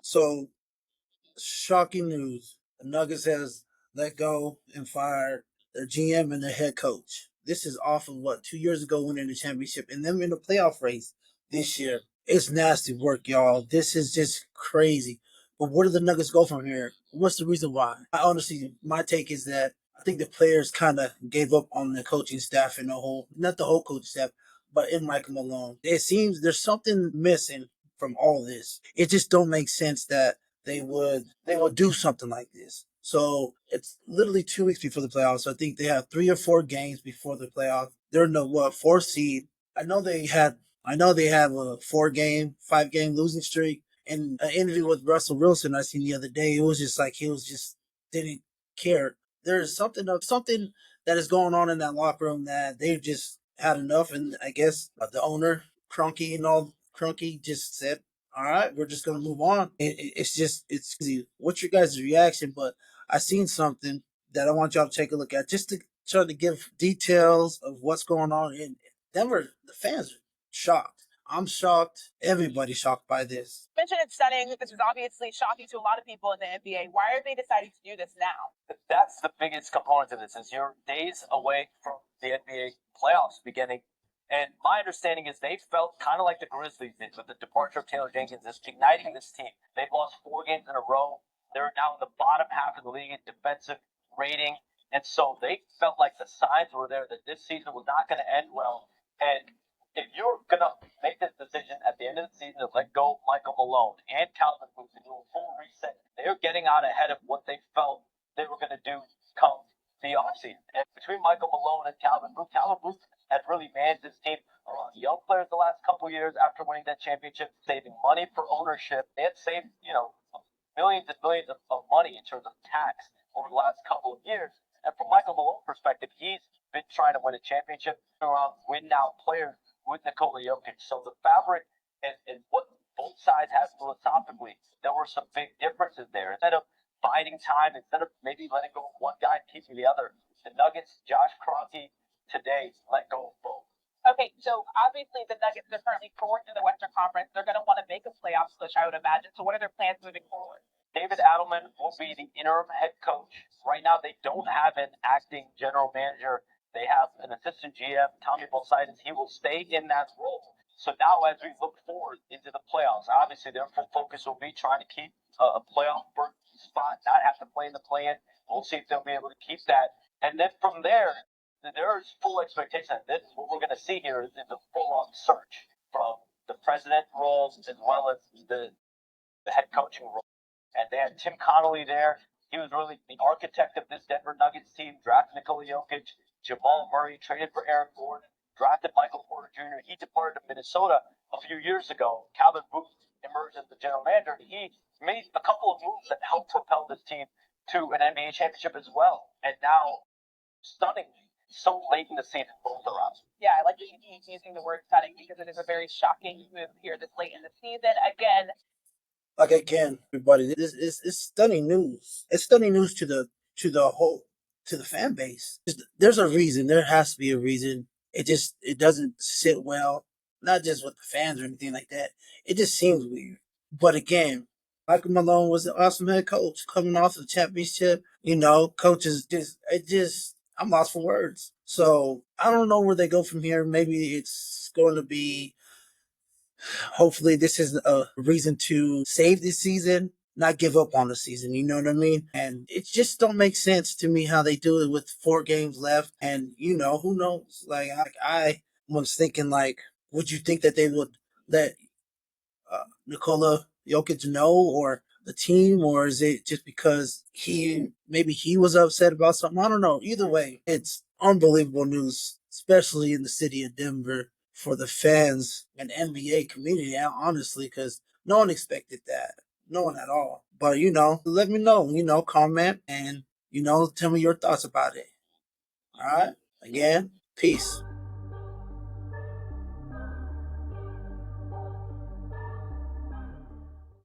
So, shocking news. The Nuggets has let go and fired their GM and their head coach. This is off of what, 2 years ago winning the championship and them in the playoff race this year. It's nasty work, y'all. This is just crazy. But where do the Nuggets go from here? What's the reason why? I honestly, my take is that I think the players kind of gave up on the coaching staff and the whole, not the whole coaching staff, but in Michael Malone. It seems there's something missing from all this. It just don't make sense that they would do something like this. So it's literally 2 weeks before the playoffs. So I think they have 3 or 4 games before the playoffs. They're in the fourth seed. I know they had I know they have a 4 game, 5 game losing streak. And an interview with Russell Wilson I seen the other day, it was just like he was just didn't care. There's something that is going on in that locker room that they've just had enough, and I guess the owner Crunky just said, "All right, we're just gonna move on." It's crazy. What's your guys' reaction? But I seen something that I want y'all to take a look at, just to try to give details of what's going on in Denver. The fans are shocked. I'm shocked. Everybody's shocked by this. You mentioned it's stunning. This is obviously shocking to a lot of people in the NBA. Why are they deciding to do this now? That's the biggest component of this. Is you're days away from the NBA playoffs beginning. And my understanding is they felt kind of like the Grizzlies did with the departure of Taylor Jenkins, is igniting this team. They've lost 4 games in a row. They're now in the bottom half of the league in defensive rating. And so they felt like the signs were there that this season was not going to end well. And if you're going to make this decision at the end of the season to let go of Michael Malone and Calvin Booth and do a full reset, they're getting out ahead of what they felt they were going to do come the offseason. And between Michael Malone and Calvin Booth had really managed this team around young players the last couple of years after winning that championship, saving money for ownership. They had saved, millions and millions of money in terms of tax over the last couple of years. And from Michael Malone's perspective, he's been trying to win a championship around win now players with Nikola Jokic. So the fabric and what both sides have philosophically, there were some big differences there. Instead of biding time, instead of maybe letting go of one guy and keeping the other, the Nuggets, Josh Kroenke, today let go of both. Okay, so obviously the Nuggets are currently fourth in the Western Conference. They're going to want to make a playoff push, I would imagine. So what are their plans moving forward? David Adelman will be the interim head coach. Right now, they don't have an acting general manager. They have an assistant GM, Tommy Bolsidis. He will stay in that role. So now, as we look forward into the playoffs, obviously their full focus will be trying to keep a playoff spot, not have to play in the play-in. We'll see if they'll be able to keep that. And then from there is full expectation that this, what we're going to see here is a full-on search from the president roles as well as the head coaching role. And they had Tim Connolly there. He was really the architect of this Denver Nuggets team, drafted Nikola Jokic, Jamal Murray, traded for Aaron Gordon, drafted Michael Porter Jr. He departed to Minnesota a few years ago. Calvin Booth emerged as the general manager. He made a couple of moves that helped propel this team to an NBA championship as well. And now, stunningly, so late in the season, both are out. Yeah, I like that you keep using the word stunning because it is a very shocking move here this late in the season. Again, like again, everybody, this is it's stunning news. It's stunning news to the fan base. There's a reason. There has to be a reason. It doesn't sit well, not just with the fans or anything like that. It just seems weird. But again, Michael Malone was an awesome head coach coming off the championship. Coaches just I'm lost for words. So I don't know where they go from here. Maybe it's going to be, hopefully this is a reason to save this season, not give up on the season. You know what I mean? And it just don't make sense to me how they do it with 4 games left. And who knows? I was thinking, like, would you think that they would let Nikola Jokic know, or the team, or is it just because he was upset about something? I don't know. Either way, it's unbelievable news, especially in the city of Denver, for the fans and NBA community, honestly, because no one expected that. No one at all. But, let me know, comment, and, tell me your thoughts about it. All right? Again, peace.